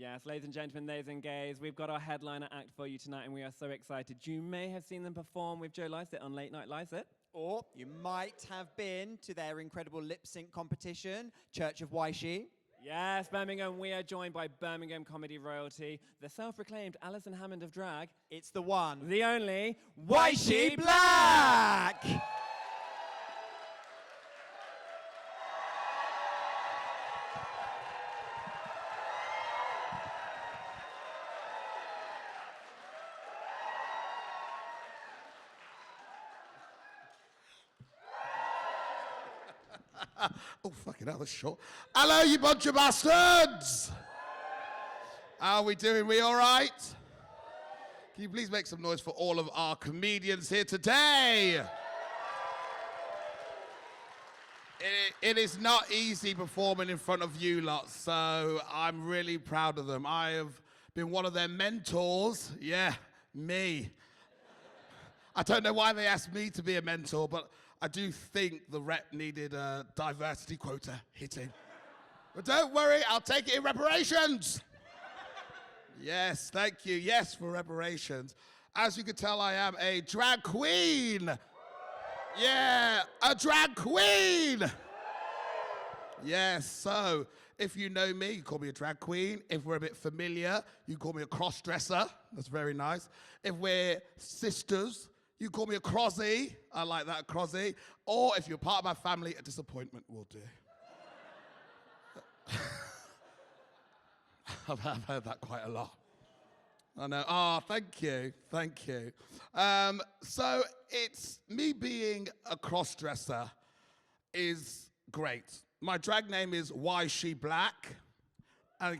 Yes, ladies and gentlemen, theys and gays, we've got our headliner act for you tonight, and we are so excited. You may have seen them perform with Joe Lycett on Late Night Lycett. Or you might have been to their incredible lip sync competition, Church of Yshee. Yes, Birmingham, we are joined by Birmingham comedy royalty, the self-proclaimed Alison Hammond of drag. It's the one, The only Yshee Black! Oh, fucking hell, that's short. Hello, you bunch of bastards! How are we doing? We all right? Can you please make some noise for all of our comedians here today? It is not easy performing in front of you lot, so I'm really proud of them. I have been one of their mentors. Yeah, me. I don't know why they asked me to be a mentor, but I do think the rep needed a diversity quota hitting. But don't worry, I'll take it in reparations. Yes, thank you. Yes, for reparations. As you can tell, I am a drag queen. Yeah, a drag queen. Yes, so if you know me, you call me a drag queen. If we're a bit familiar, you call me a cross-dresser. That's very nice. If we're sisters, you call me a crozzy. I like that, a crozzy. Or if you're part of my family, a disappointment will do. I've heard that quite a lot. I know. Oh, thank you. Thank you. So it's me being a cross-dresser is great. My drag name is Yshee Black.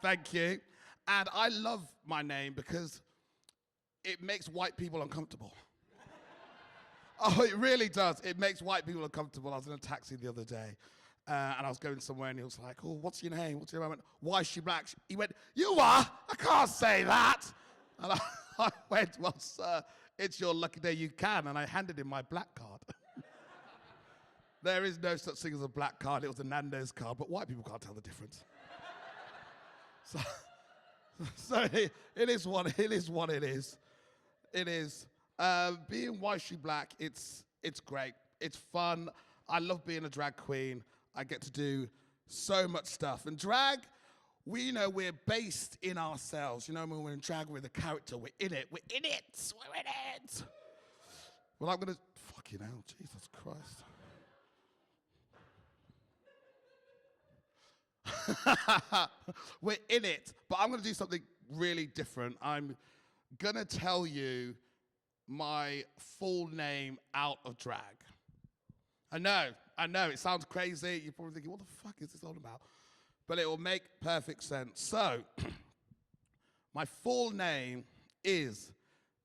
Thank you. And I love my name because it makes white people uncomfortable. Oh, it really does. It makes white people uncomfortable. I was in a taxi the other day, and I was going somewhere, and he was like, "Oh, what's your name? What's your name?" I went, "Yshee Black." He went, "You are? I can't say that." And I went, "Well, sir, it's your lucky day you can." And I handed him my black card. There is no such thing as a black card. It was a Nando's card, but white people can't tell the difference. So it is what it is. It is. Being Yshee Black, it's great. It's fun. I love being a drag queen. I get to do so much stuff. And drag, we're based in ourselves. You know, when we're in drag, we're the character. We're in it. We're in it. We're in it. Well, I'm going to... Fucking hell, Jesus Christ. We're in it. But I'm going to do something really different. I'm going to tell you my full name out of drag. I know, it sounds crazy. You're probably thinking, what the fuck is this all about? But it will make perfect sense. So, my full name is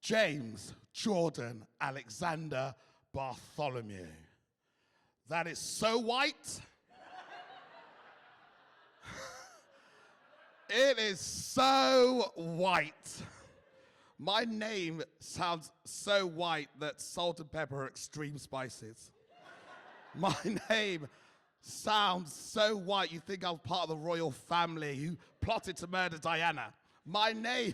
James Jordan Alexander Bartholomew. That is so white. It is so white. My name sounds so white that salt and pepper are extreme spices. My name sounds so white you think I was part of the royal family who plotted to murder Diana. My name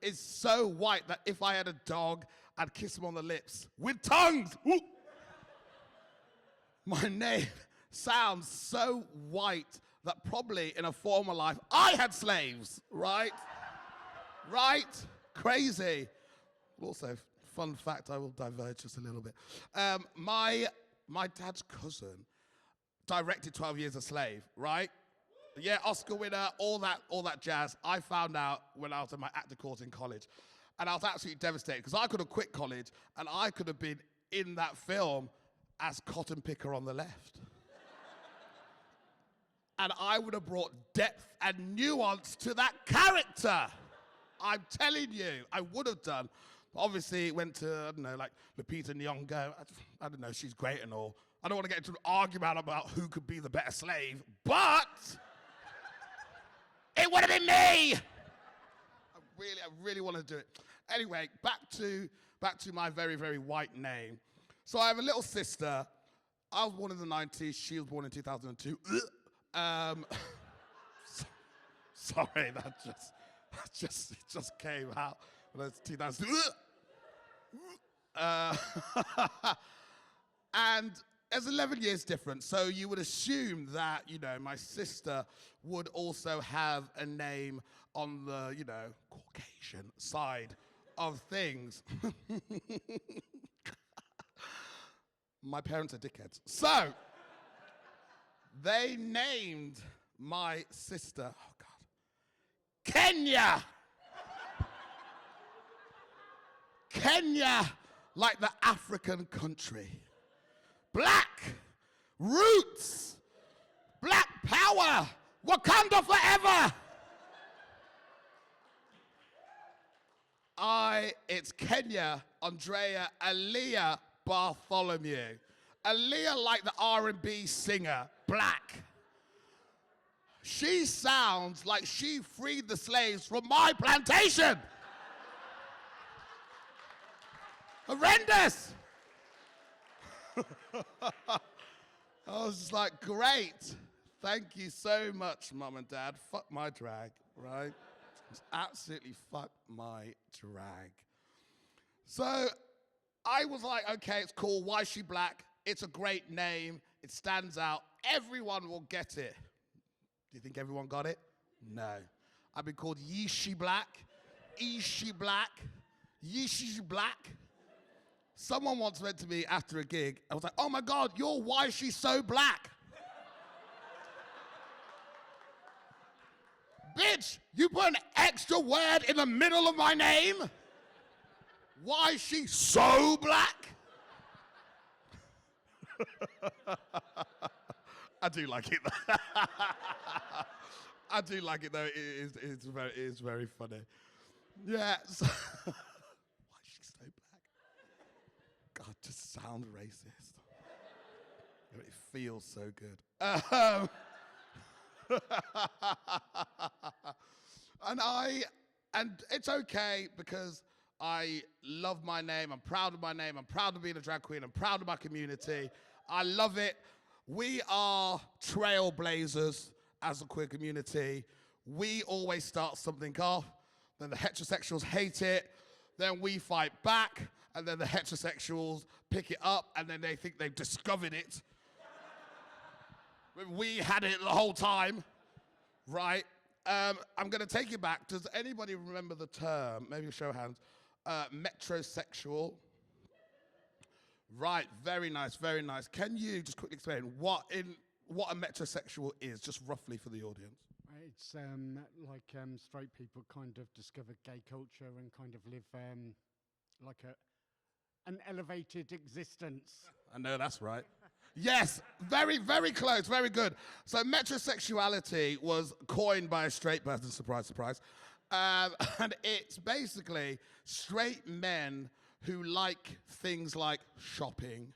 is so white that if I had a dog, I'd kiss him on the lips with tongues. Ooh. My name sounds so white that probably in a former life I had slaves, right? Right? Crazy. Also, fun fact, I will diverge just a little bit. My dad's cousin directed 12 Years a Slave, right? Yeah, Oscar winner, all that jazz. I found out when I was in my acting course in college. And I was absolutely devastated because I could have quit college and I could have been in that film as Cotton Picker on the left. And I would have brought depth and nuance to that character. I'm telling you, I would have done. Obviously, it went to, I don't know, like Lupita Nyong'o. I don't know, she's great and all. I don't want to get into an argument about who could be the better slave, but it would have been me. I really want to do it. Anyway, back to my very, very white name. So I have a little sister. I was born in the 90s. She was born in 2002. Sorry, it just came out. Those 2000. And there's 11 years difference, so you would assume that, my sister would also have a name on the, Caucasian side of things. My parents are dickheads. So, they named my sister, oh God, Kenya! Kenya, like the African country. Black, roots, black power, Wakanda forever. It's Kenya, Andrea, Aaliyah Bartholomew. Aaliyah like the R&B singer, black. She sounds like she freed the slaves from my plantation. Horrendous. I was just like, great. Thank you so much, Mum and Dad. Fuck my drag, right? Just absolutely fuck my drag. So I was like, okay, it's cool. Why is she black? It's a great name. It stands out. Everyone will get it. Do you think everyone got it? No. I've been called Yshee Black, Yshee Black, Yshee Black. Someone once went to me after a gig. I was like, oh my God, why is she so black? Bitch, you put an extra word in the middle of my name? Why is she so black? I do like it though. I do like it though. It is very funny. Yeah. So why is she so black? God, just sound racist. It feels so good. And it's okay because I love my name. I'm proud of my name. I'm proud of being a drag queen. I'm proud of my community. I love it. We are trailblazers as a queer community. We always start something off. Then the heterosexuals hate it. Then we fight back. And then the heterosexuals pick it up. And then they think they've discovered it. We had it the whole time, right? I'm going to take you back. Does anybody remember the term? Maybe a show of hands. Metrosexual. Right, very nice, very nice. Can you just quickly explain what a metrosexual is, just roughly for the audience? It's like straight people kind of discover gay culture and kind of live like an elevated existence. I know that's right. Yes, very, very close, very good. So metrosexuality was coined by a straight person, surprise, surprise. And it's basically straight men who like things like shopping,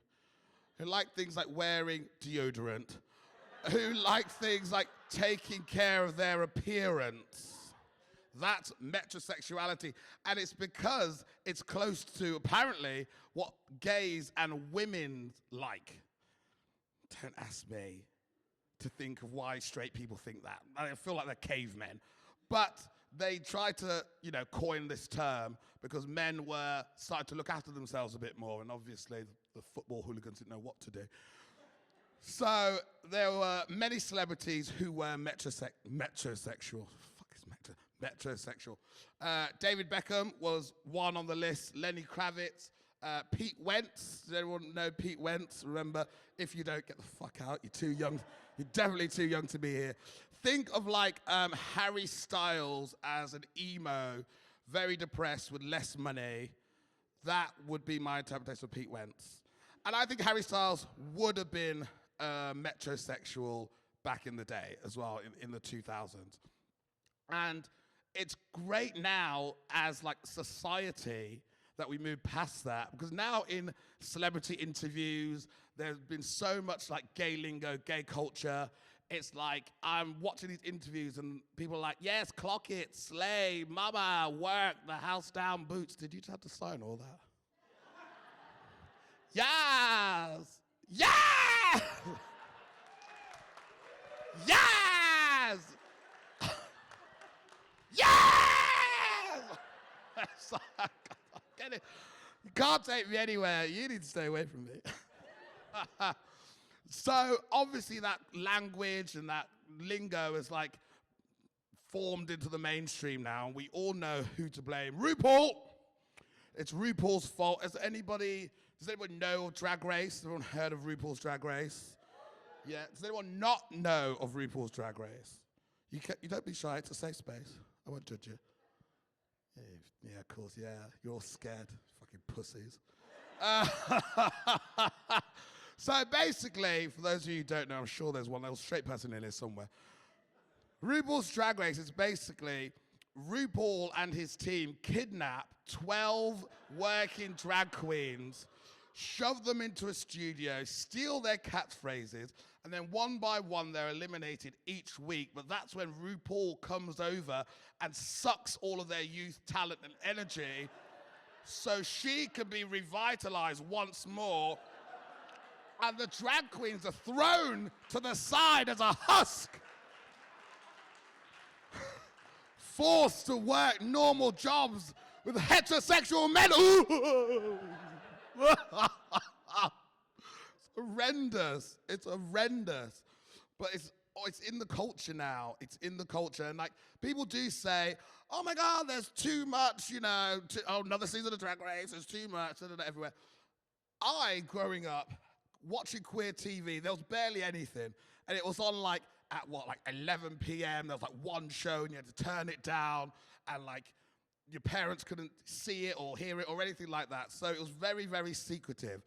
who like things like wearing deodorant, who like things like taking care of their appearance. That's metrosexuality. And it's because it's close to, apparently, what gays and women like. Don't ask me to think of why straight people think that. I feel like they're cavemen. But they tried to, coin this term because men were starting to look after themselves a bit more, and obviously the football hooligans didn't know what to do. So there were many celebrities who were metrosexual. Metrosexual. David Beckham was one on the list. Lenny Kravitz. Pete Wentz. Does anyone know Pete Wentz? Remember, if you don't, get the fuck out. You're too young. You're definitely too young to be here. Think of like Harry Styles as an emo, very depressed with less money. That would be my interpretation of Pete Wentz. And I think Harry Styles would have been metrosexual back in the day as well, in the 2000s. And it's great now as like society that we move past that, because now in celebrity interviews, there's been so much like gay lingo, gay culture. It's like I'm watching these interviews and people are like, yes, clock it, slay, mama, work, the house down, boots. Did you just have to sign all that? Yes! Yes! Yes! Yes! So, get it? You can't take me anywhere. You need to stay away from me. So obviously that language and that lingo is like formed into the mainstream now. And we all know who to blame. RuPaul. It's RuPaul's fault. Does anybody know of Drag Race? Has everyone heard of RuPaul's Drag Race? Yeah. Does anyone not know of RuPaul's Drag Race? You don't be shy. It's a safe space. I won't judge you. Yeah, of course. Yeah, you're all scared, fucking pussies. So basically, for those of you who don't know, I'm sure there's one little straight person in here somewhere. RuPaul's Drag Race is basically RuPaul and his team kidnap 12 working drag queens, shove them into a studio, steal their catchphrases, and then one by one they're eliminated each week. But that's when RuPaul comes over and sucks all of their youth talent and energy so she can be revitalized once more. And the drag queens are thrown to the side as a husk, forced to work normal jobs with heterosexual men. It's horrendous. It's horrendous. But it's in the culture now. It's in the culture. And like, people do say, oh my God, there's too much, another season of Drag Race, there's too much, everywhere. Growing up, watching queer TV, there was barely anything. And it was on at 11 p.m. There was one show and you had to turn it down and your parents couldn't see it or hear it or anything like that. So it was very, very secretive.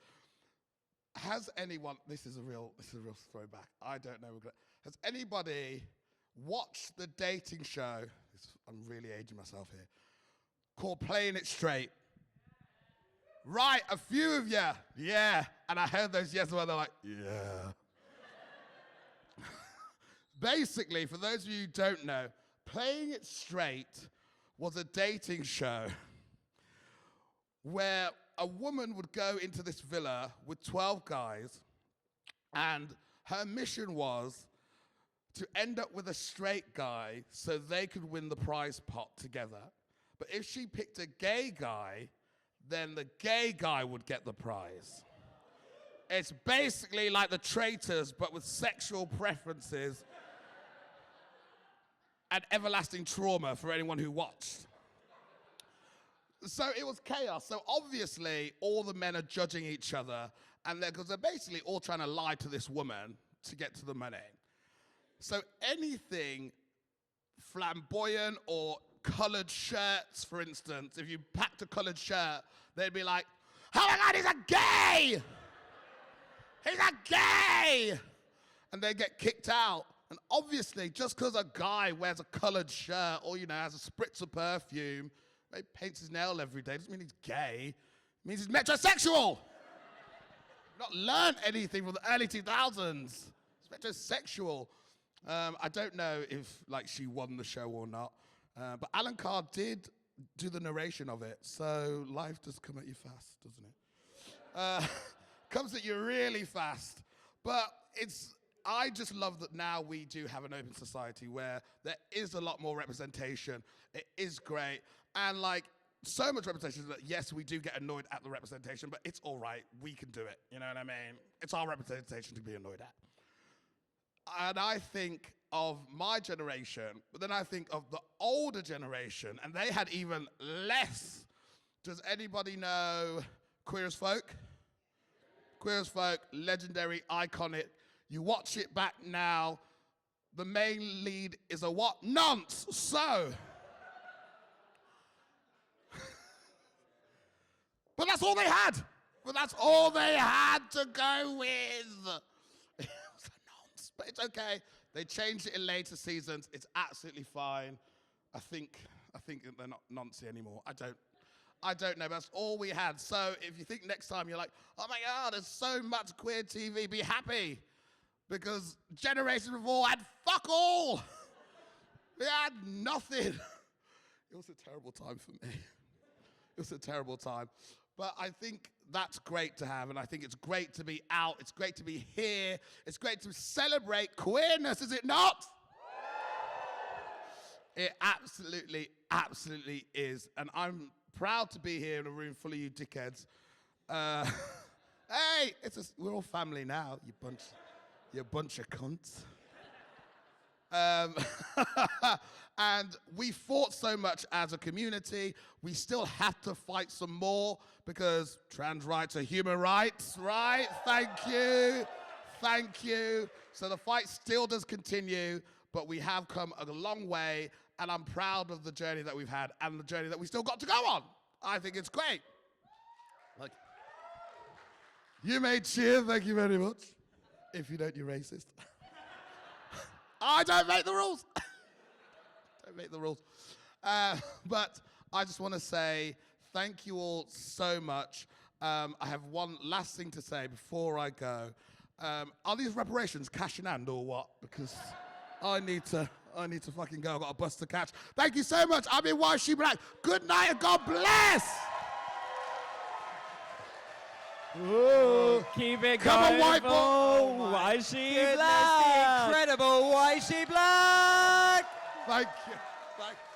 Has anyone, this is a real throwback. I don't know. Has anybody watched the dating show, I'm really aging myself here, called Playing It Straight? Right, a few of you. Yeah. And I heard those yes where they're like, yeah. Basically, for those of you who don't know, Playing It Straight was a dating show where a woman would go into this villa with 12 guys, and her mission was to end up with a straight guy so they could win the prize pot together. But if she picked a gay guy, then the gay guy would get the prize. It's basically like The Traitors, but with sexual preferences and everlasting trauma for anyone who watched. So it was chaos. So obviously, all the men are judging each other, and because they're basically all trying to lie to this woman to get to the money. So anything flamboyant or colored shirts, for instance, if you packed a colored shirt, they'd be like, oh my God, he's a gay! He's a gay! And they get kicked out. And obviously, just because a guy wears a colored shirt or, has a spritz of perfume, he paints his nail every day, doesn't mean he's gay. It means he's metrosexual. Not learned anything from the early 2000s. He's metrosexual. I don't know if she won the show or not. But Alan Carr did do the narration of it, so life does come at you fast, doesn't it? Comes at you really fast. But I just love that now we do have an open society where there is a lot more representation. It is great. And so much representation that, yes, we do get annoyed at the representation, but it's all right. We can do it. You know what I mean? It's our representation to be annoyed at. And I think of my generation, but then I think of the older generation, and they had even less. Does anybody know Queer as Folk? Queer as Folk, legendary, iconic. You watch it back now, the main lead is a what? Nonce. So. But that's all they had. But that's all they had to go with. It was a nonce, but it's okay. They changed it in later seasons. It's absolutely fine. I think they're not noncy anymore. I don't know, but that's all we had. So if you think next time you're like, oh my God, there's so much queer TV, be happy. Because generations before had fuck all. They had nothing. It was a terrible time for me. It was a terrible time. But I think that's great to have, and I think it's great to be out. It's great to be here. It's great to celebrate queerness, is it not? It absolutely, absolutely is. And I'm proud to be here in a room full of you dickheads. Hey, we're all family now, you bunch of cunts. And we fought so much as a community. We still have to fight some more because trans rights are human rights, right? Thank you. Thank you. So the fight still does continue, but we have come a long way, and I'm proud of the journey that we've had and the journey that we still got to go on. I think it's great. Like, you may cheer, thank you very much. If you don't, you're racist. I don't make the rules. Don't make the rules. But I just want to say thank you all so much. I have one last thing to say before I go. Are these reparations cash in hand or what? Because I need to fucking go. I've got a bus to catch. Thank you so much. I've been Yshee Black. Good night and God bless. Ooh, keep it Come on, going white boy. for Yshee Goodness, Black. the incredible Yshee Black! Thank you. Thank you.